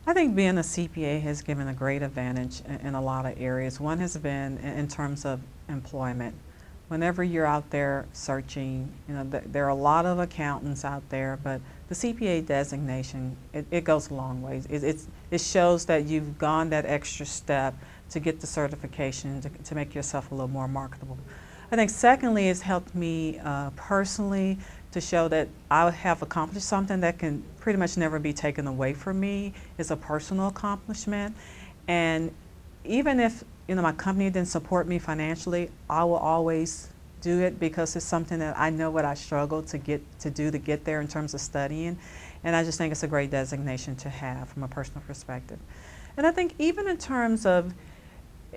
I think being a CPA has given a great advantage in a lot of areas. One has been in terms of employment. Whenever you're out there searching, there are a lot of accountants out there, but the CPA designation, it goes a long way. It shows that you've gone that extra step to get the certification to make yourself a little more marketable. I think secondly, it's helped me personally to show that I have accomplished something that can pretty much never be taken away from me. It's a personal accomplishment. And even if my company didn't support me financially, I will always do it because it's something that I know what I struggled to get there in terms of studying. And I just think it's a great designation to have from a personal perspective. And I think even in terms of,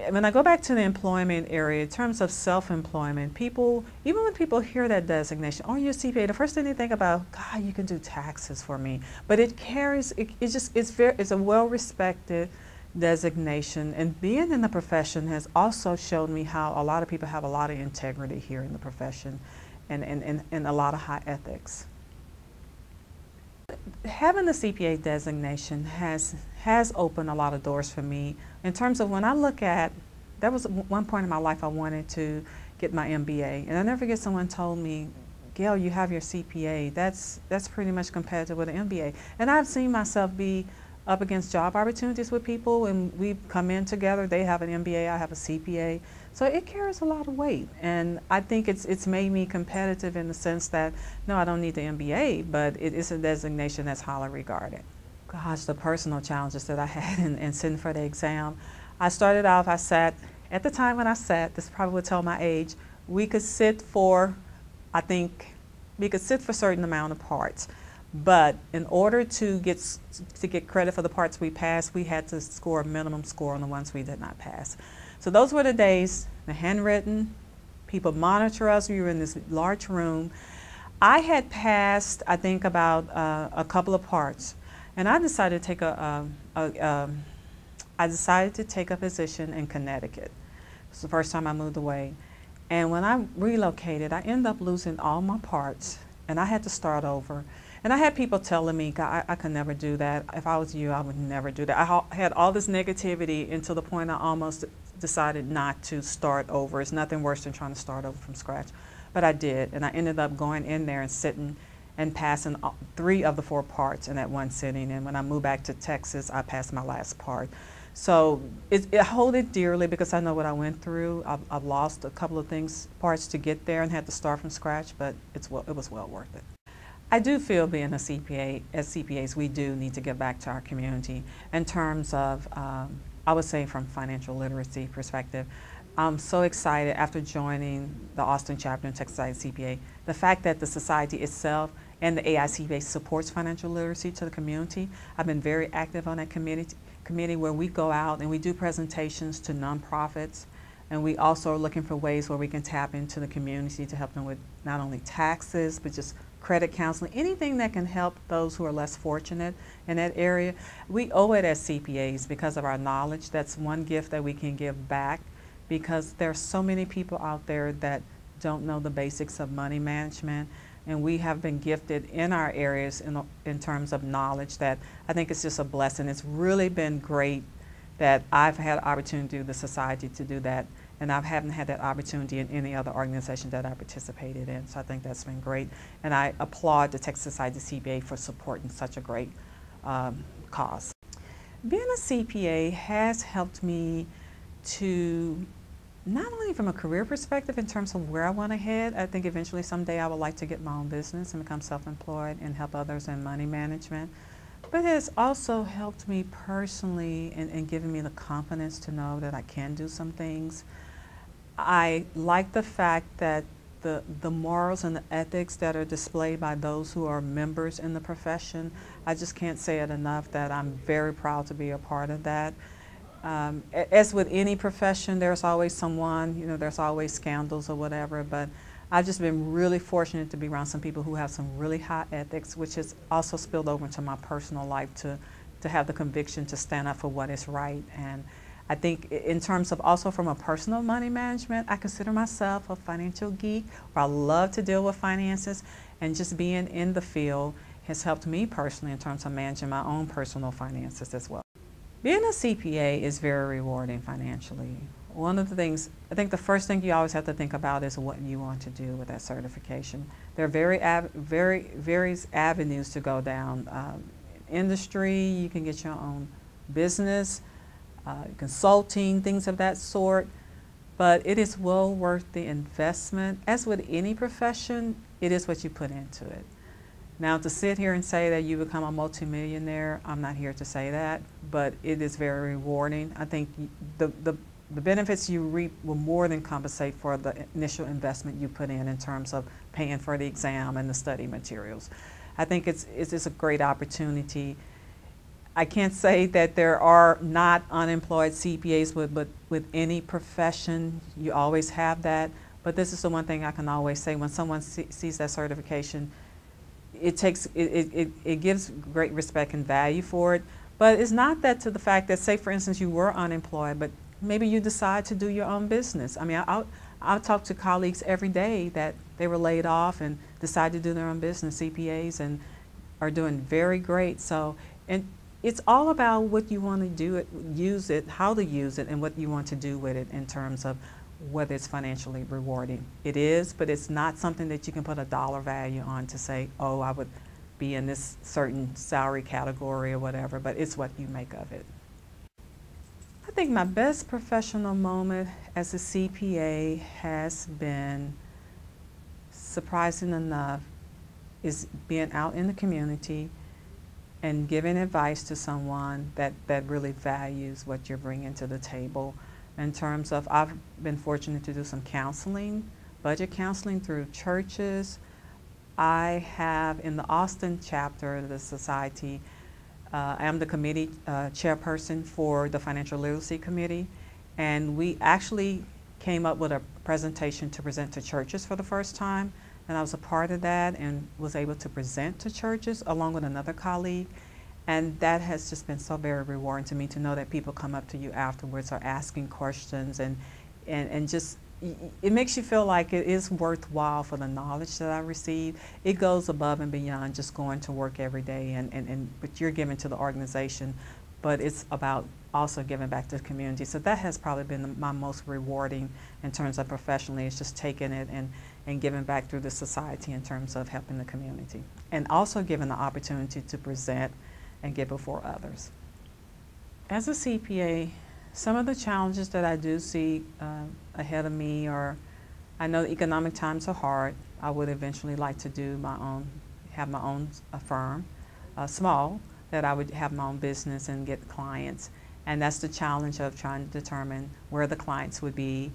when I go back to the employment area, in terms of self-employment, even when people hear that designation, oh, you're a CPA, the first thing they think about, God, you can do taxes for me. But it carries, it's a well-respected designation, and being in the profession has also shown me how a lot of people have a lot of integrity here in the profession and a lot of high ethics. Having the CPA designation has opened a lot of doors for me in terms of when I look at, that was one point in my life I wanted to get my MBA, and I never forget someone told me, Gail, you have your CPA, that's pretty much competitive with an MBA. And I've seen myself be up against job opportunities with people, and we come in together, they have an MBA, I have a CPA. So it carries a lot of weight, and I think it's made me competitive in the sense that, no, I don't need the MBA, but it is a designation that's highly regarded. Gosh, the personal challenges that I had in sitting for the exam. I started off, at the time when I sat, this probably would tell my age, we could sit for a certain amount of parts. But in order to get credit for the parts we passed, we had to score a minimum score on the ones we did not pass. So those were the days, the handwritten, people monitor us, we were in this large room. I had passed, I think, about a couple of parts, and I decided to take a position in Connecticut. It was the first time I moved away. And when I relocated, I ended up losing all my parts, and I had to start over. And I had people telling me, God, I could never do that. If I was you, I would never do that. I had all this negativity until the point I almost decided not to start over. It's nothing worse than trying to start over from scratch. But I did, and I ended up going in there and sitting and passing 3 of the 4 parts in that one sitting. And when I moved back to Texas, I passed my last part. So I hold it dearly because I know what I went through. I've lost a couple of parts to get there and had to start from scratch, but it was well worth it. I do feel being a CPA, as CPAs, we do need to give back to our community in terms of, I would say from financial literacy perspective. I'm so excited after joining the Austin chapter in Texas Society CPA, the fact that the society itself and the AICPA supports financial literacy to the community. I've been very active on that committee where we go out and we do presentations to nonprofits, and we also are looking for ways where we can tap into the community to help them with not only taxes, but just credit counseling, anything that can help those who are less fortunate in that area. We owe it as CPAs because of our knowledge. That's one gift that we can give back, because there are so many people out there that don't know the basics of money management, and we have been gifted in our areas in terms of knowledge that I think it's just a blessing. It's really been great that I've had the opportunity to do the society to do that, and I haven't had that opportunity in any other organization that I participated in. So I think that's been great, and I applaud the Texas Society CPA for supporting such a great cause. Being a CPA has helped me to, not only from a career perspective in terms of where I want to head. I think eventually someday I would like to get my own business and become self-employed and help others in money management. But it has also helped me personally in giving me the confidence to know that I can do some things. I like the fact that the morals and the ethics that are displayed by those who are members in the profession, I just can't say it enough that I'm very proud to be a part of that. As with any profession, there's always someone, there's always scandals or whatever, but I've just been really fortunate to be around some people who have some really high ethics, which has also spilled over into my personal life to have the conviction to stand up for what is right. And I think in terms of also from a personal money management, I consider myself a financial geek, where I love to deal with finances, and just being in the field has helped me personally in terms of managing my own personal finances as well. Being a CPA is very rewarding financially. One of the things, I think the first thing you always have to think about is what you want to do with that certification. There are various avenues to go down. Industry, you can get your own business, consulting, things of that sort. But it is well worth the investment. As with any profession, it is what you put into it. Now, to sit here and say that you become a multimillionaire, I'm not here to say that, but it is very rewarding. I think the benefits you reap will more than compensate for the initial investment you put in terms of paying for the exam and the study materials. I think it's a great opportunity. I can't say that there are not unemployed CPAs with any profession. You always have that. But this is the one thing I can always say: when someone sees that certification, it gives great respect and value for it. But it's not that to the fact that, say for instance, you were unemployed, but maybe you decide to do your own business. I mean, I'll talk to colleagues every day that they were laid off and decided to do their own business, CPAs, and are doing very great. So, and it's all about what you want to do, use it, how to use it, and what you want to do with it in terms of whether it's financially rewarding. It is, but it's not something that you can put a dollar value on to say, oh, I would be in this certain salary category or whatever, but it's what you make of it. I think my best professional moment as a CPA has been, surprising enough, is being out in the community and giving advice to someone that really values what you're bringing to the table. In terms of, I've been fortunate to do some counseling, budget counseling through churches. I have, in the Austin chapter of the society, I am the committee chairperson for the Financial Literacy Committee, and we actually came up with a presentation to present to churches for the first time. And I was a part of that and was able to present to churches along with another colleague. And that has just been so very rewarding to me, to know that people come up to you afterwards, are asking questions, and just, it makes you feel like it is worthwhile for the knowledge that I receive. It goes above and beyond just going to work every day but you're giving to the organization, but it's about also giving back to the community. So that has probably been my most rewarding in terms of professionally, is just taking it and giving back through the society in terms of helping the community. And also giving the opportunity to present and get before others. As a CPA, some of the challenges that I do see ahead of me are, I know economic times are hard. I would eventually like to do have my own firm, small, that I would have my own business and get clients. And that's the challenge of trying to determine where the clients would be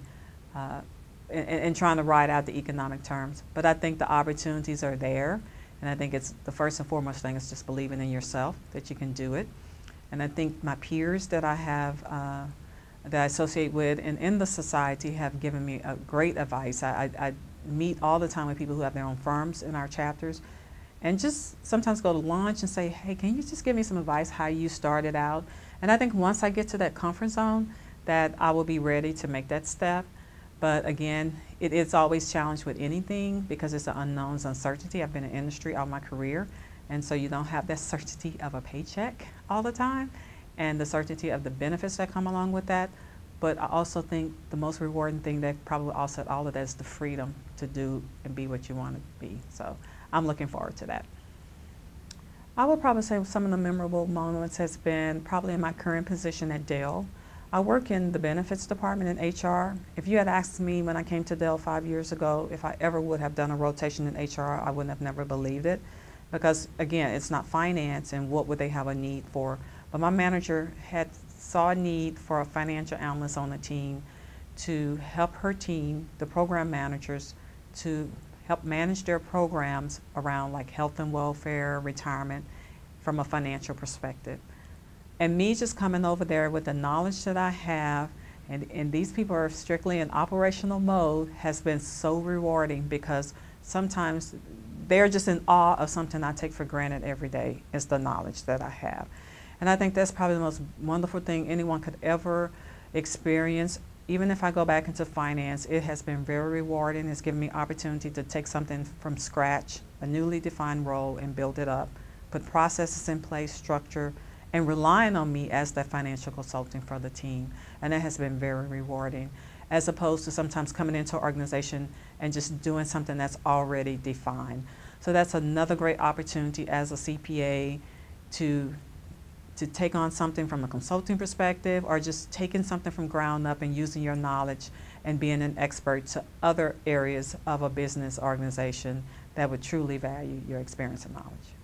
and trying to ride out the economic terms. But I think the opportunities are there. And I think it's the first and foremost thing is just believing in yourself that you can do it. And I think my peers that I have, that I associate with and in the society, have given me great advice. I meet all the time with people who have their own firms in our chapters, and just sometimes go to lunch and say, hey, can you just give me some advice how you started out? And I think once I get to that comfort zone, that I will be ready to make that step. But again, it's always challenged with anything because it's the unknowns, uncertainty. I've been in industry all my career, and so you don't have that certainty of a paycheck all the time and the certainty of the benefits that come along with that. But I also think the most rewarding thing that probably offset all of that is the freedom to do and be what you want to be. So I'm looking forward to that. I would probably say some of the memorable moments has been probably in my current position at Dell. I work in the benefits department in HR. If you had asked me when I came to Dell 5 years ago if I ever would have done a rotation in HR, I wouldn't have never believed it. Because again, it's not finance and what would they have a need for. But my manager saw a need for a financial analyst on the team to help her team, the program managers, to help manage their programs around like health and welfare, retirement, from a financial perspective. And me just coming over there with the knowledge that I have, and these people are strictly in operational mode, has been so rewarding, because sometimes they're just in awe of something I take for granted every day, is the knowledge that I have. And I think that's probably the most wonderful thing anyone could ever experience. Even if I go back into finance, it has been very rewarding. It's given me opportunity to take something from scratch, a newly defined role, and build it up, put processes in place, structure, and relying on me as that financial consultant for the team. And that has been very rewarding, as opposed to sometimes coming into an organization and just doing something that's already defined. So that's another great opportunity as a CPA to take on something from a consulting perspective, or just taking something from ground up and using your knowledge and being an expert to other areas of a business organization that would truly value your experience and knowledge.